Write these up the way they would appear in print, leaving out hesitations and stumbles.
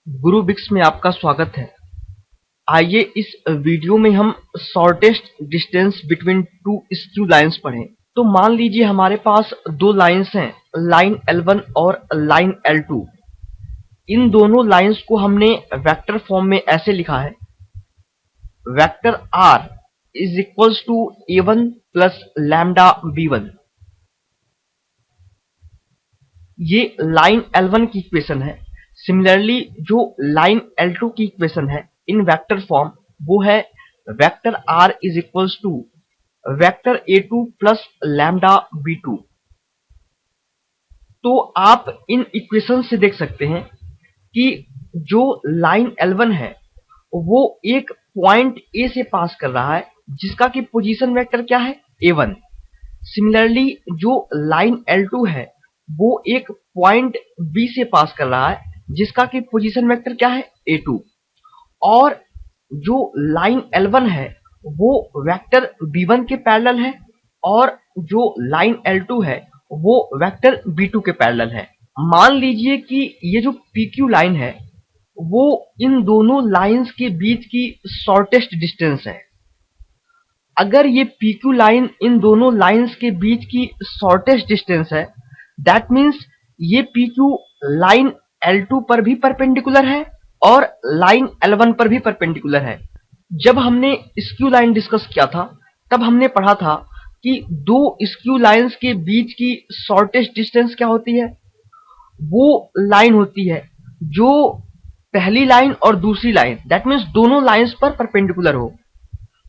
गुरुबिक्स में आपका स्वागत है। आइए इस वीडियो में हम shortest distance between two skew lines पढ़ें। तो मान लीजिए हमारे पास दो लाइंस हैं, लाइन L1 और लाइन L2। इन दोनों लाइंस को हमने वेक्टर फॉर्म में ऐसे लिखा है, vector R is equals to A1 plus lambda B1। ये लाइन L1 की इक्वेशन है। सिमिलरली जो लाइन L2 की इक्वेशन है इन वेक्टर फॉर्म, वो है vector R is equals to vector A2 plus lambda B2। तो आप इन इक्वेशन से देख सकते हैं कि जो लाइन L1 है वो एक पॉइंट A से पास कर रहा है जिसका कि पोजीशन वेक्टर क्या है, A1। सिमिलरली जो लाइन L2 है वो एक पॉइंट B से पास कर रहा है जिसका कि पोजीशन वेक्टर क्या है, A2। और जो लाइन L1 है वो वेक्टर B1 के पैरेलल है और जो लाइन L2 है वो वेक्टर B2 के पैरेलल है। मान लीजिए कि ये जो PQ लाइन है वो इन दोनों लाइंस के बीच की शॉर्टेस्ट डिस्टेंस है। अगर ये PQ लाइन इन दोनों लाइंस के बीच की शॉर्टेस्ट डिस्टेंस है, दैट मीन्स ये PQ लाइन L2 पर भी परपेंडिकुलर है और लाइन L1 पर भी परपेंडिकुलर है। जब हमने स्क्यू लाइन डिस्कस किया था तब हमने पढ़ा था कि दो स्क्यू लाइंस के बीच की शॉर्टेस्ट डिस्टेंस क्या होती है, वो लाइन होती है जो पहली लाइन और दूसरी लाइन, दैट मीन्स दोनों लाइंस पर परपेंडिकुलर हो।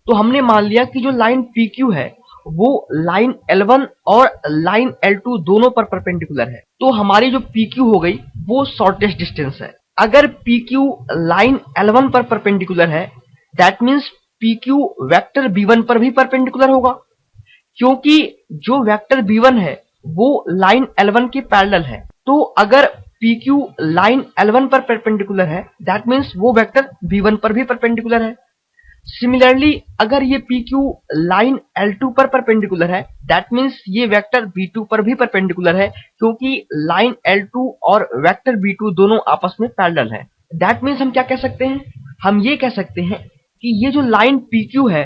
तो हमने मान लिया कि जो लाइन PQ है वो लाइन L1 और लाइन L2 दोनों पर परपेंडिकुलर है। तो हमारी जो PQ हो गई वो शॉर्टेस्ट डिस्टेंस है। अगर PQ लाइन L1 पर परपेंडिकुलर है, that means PQ vector B1 पर भी परपेंडिकुलर होगा, क्योंकि जो वेक्टर B1 है वो लाइन L1 के पैरेलल है। तो अगर PQ लाइन L1 पर परपेंडिकुलर है, दैट मीन्स वो वेक्टर B1 पर भी परपेंडिकुलर है। सिमिलरली अगर ये PQ लाइन L2 पर परपेंडिकुलर है, दैट मीन्स ये वेक्टर B2 पर भी परपेंडिकुलर है, क्योंकि लाइन L2 और वेक्टर B2 दोनों आपस में पैरेलल है। दैट मीन्स हम क्या कह सकते हैं, हम ये कह सकते हैं कि ये जो लाइन PQ है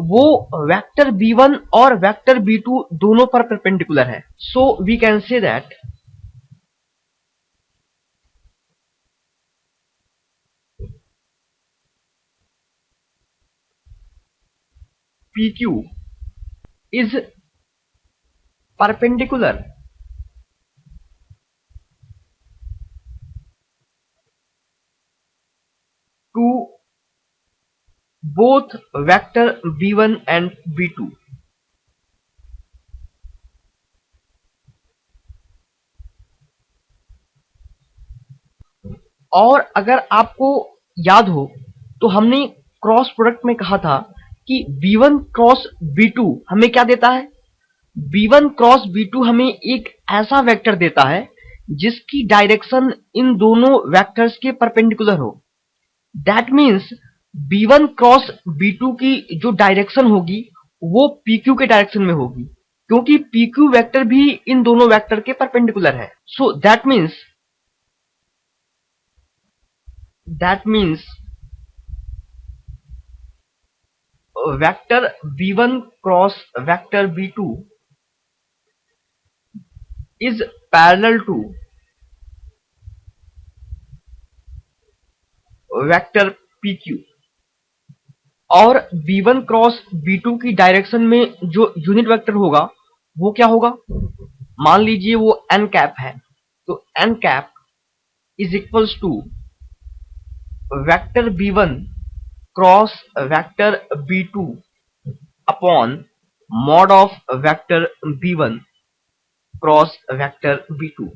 वो वेक्टर B1 और वेक्टर B2 दोनों पर परपेंडिकुलर है। So we can say that PQ is perpendicular to both vector B1 and B2। और अगर आपको याद हो तो हमने क्रॉस प्रोडक्ट में कहा था कि B1 क्रॉस B2 हमें क्या देता है, B1 क्रॉस B2 हमें एक ऐसा वेक्टर देता है जिसकी डायरेक्शन इन दोनों वेक्टर्स के परपेंडिकुलर हो। That means B1 cross B2 की जो डायरेक्शन होगी वो PQ के डायरेक्शन में होगी, क्योंकि PQ वेक्टर भी इन दोनों वेक्टर के परपेंडिकुलर है। So that means vector B1 cross vector B2 is parallel to vector PQ। और B1 क्रॉस B2 की डायरेक्शन में जो यूनिट वेक्टर होगा वो क्या होगा, मान लीजिए वो n कैप है, तो n cap is equals to vector B1 cross vector B2 upon mod of vector B1 cross vector B2।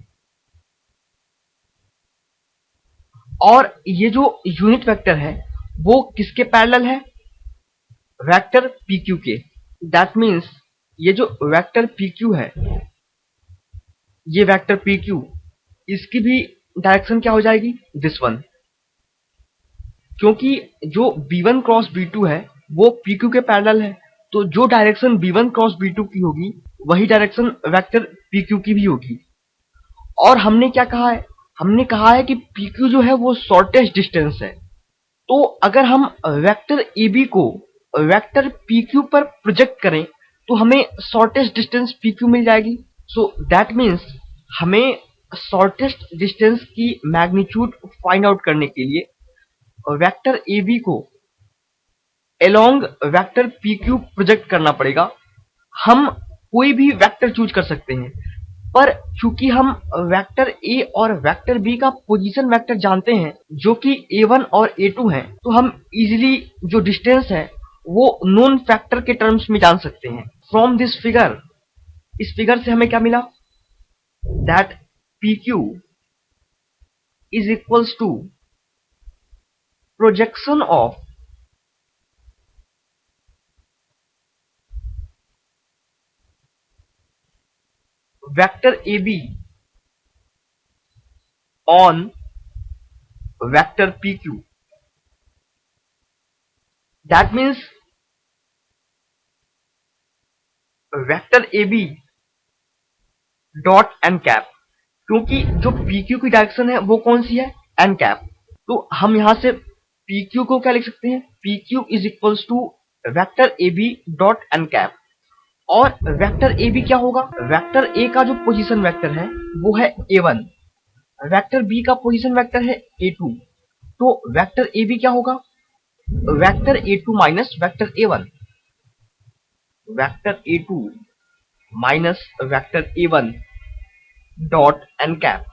और ये जो यूनिट वेक्टर है वो किसके पैरेलल है, वेक्टर PQ के। दैट मीन्स ये जो वेक्टर PQ है, ये वेक्टर PQ, इसकी भी डायरेक्शन क्या हो जाएगी, दिस वन, क्योंकि जो B1 क्रॉस B2 है वो PQ के पैरेलल है। तो जो डायरेक्शन B1 क्रॉस B2 की होगी वही डायरेक्शन वेक्टर PQ की भी होगी। और हमने क्या कहा है, हमने कहा है कि PQ जो है वो शॉर्टेस्ट डिस्टेंस है। तो अगर हम वेक्टर AB को वेक्टर PQ पर प्रोजेक्ट करें तो हमें शॉर्टेस्ट डिस्टेंस PQ मिल जाएगी। सो दैट मीन्स हमें शॉर्टेस्ट डिस्टेंस की मैग्नीट्यूड फाइंड आउट करने के लिए वेक्टर AB को अलोंग वेक्टर PQ प्रोजेक्ट करना पड़ेगा। हम कोई भी वेक्टर चूज कर सकते हैं, पर चूंकि हम वेक्टर A और वेक्टर B का पोजीशन वेक्टर जानते हैं जो कि A1 और A2 हैं, तो हम इजीली जो डिस्टेंस है वो नोन फैक्टर के टर्म्स में जान सकते हैं। फ्रॉम दिस फिगर, इस फिगर से हमें क्या मिला, that PQ is equals to projection of vector AB on vector PQ। That means vector AB dot n cap, क्योंकि जो PQ की डायरेक्शन है वो कौन सी है, एन कैप। तो हम यहां से PQ को क्या लिख सकते हैं, PQ is equals to vector AB dot n cap. और वेक्टर AB क्या होगा, वेक्टर A का जो पोजीशन वेक्टर है वो है A1, वेक्टर B का पोजीशन वेक्टर है A2। तो वेक्टर AB क्या होगा, vector A2 minus vector A1, vector A2 minus vector A1 dot n cap.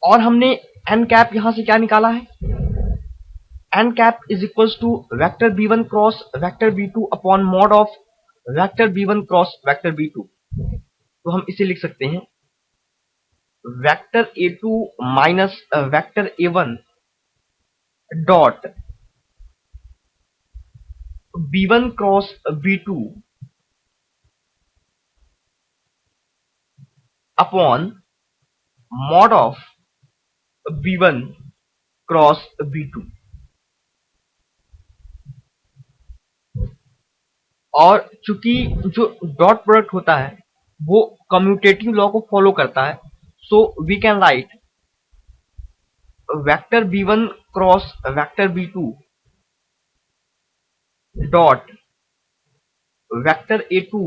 और हमने एन कैप यहां से क्या निकाला है, n cap is equals to vector B1 cross vector B2 upon mod of vector B1 cross vector B2। तो हम इसे लिख सकते हैं vector A2 minus vector A1 dot B1 cross B2 upon mod of B1 cross B2। और चूंकि जो dot product होता है वो कम्यूटेटिव लॉ को फॉलो करता है, so we can write vector B1 cross vector B2 dot vector A2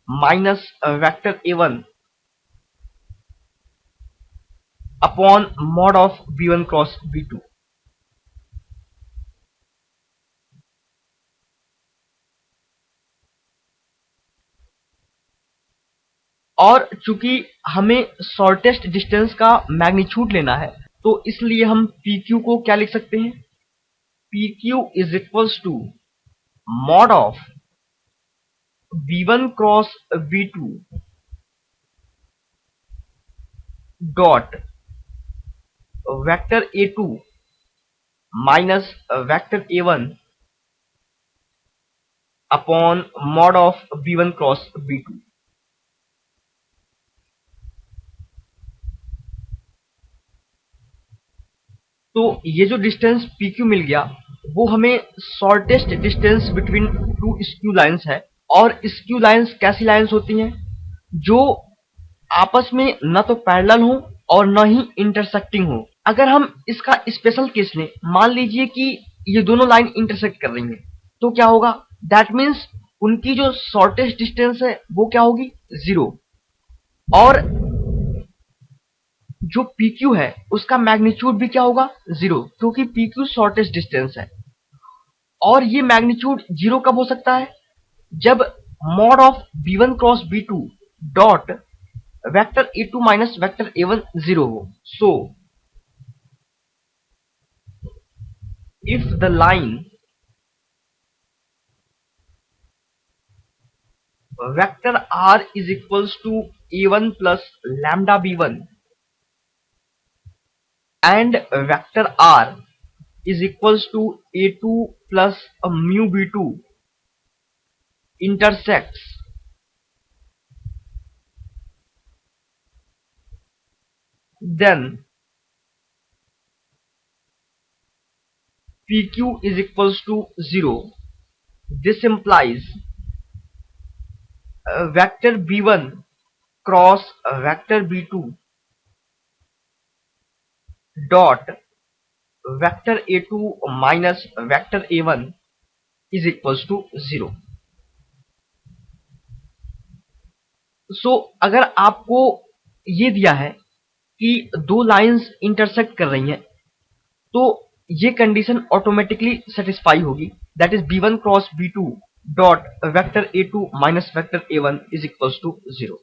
minus vector A1 upon mod of B1 cross B2। और चूंकि हमें शॉर्टेस्ट डिस्टेंस का मैग्नीट्यूड लेना है, तो इसलिए हम PQ को क्या लिख सकते हैं, PQ is equals to mod of B1 cross B2 dot vector A2 minus vector A1 upon mod of B1 cross B2। तो ये जो डिस्टेंस PQ मिल गया वो हमें shortest distance between two skew lines है। और स्क्यू लाइंस कैसी lines होती हैं, जो आपस में न तो पैरेलल हो और न ही इंटरसेक्टिंग हो। अगर हम इसका स्पेशल केस लें, मान लीजिए कि ये दोनों लाइन इंटरसेक्ट कर रही हैं, तो क्या होगा, दैट मीन्स उनकी जो शॉर्टेस्ट डिस्टेंस है वो क्या होगी, 0। और जो PQ है उसका मैग्नीट्यूड भी क्या होगा, 0, क्योंकि PQ शॉर्टेस्ट डिस्टेंस है। और ये मैग्नीट्यूड 0 कब हो सकता है, जब mod of B1 cross B2 dot vector A2 minus vector A1 0 हो। So if the line vector R is equals to A1 plus lambda B1 and vector R is equals to A2 plus mu B2 intersects, then PQ is equals to 0. This implies vector B1 cross vector B2 dot vector a2 minus vector a1 is equals to 0। सो अगर आपको ये दिया है कि दो lines intersect कर रही हैं, तो ये कंडीशन ऑटोमेटिकली सेटिस्फाई होगी, that is b1 cross b2 dot vector a2 minus vector a1 is equals to 0।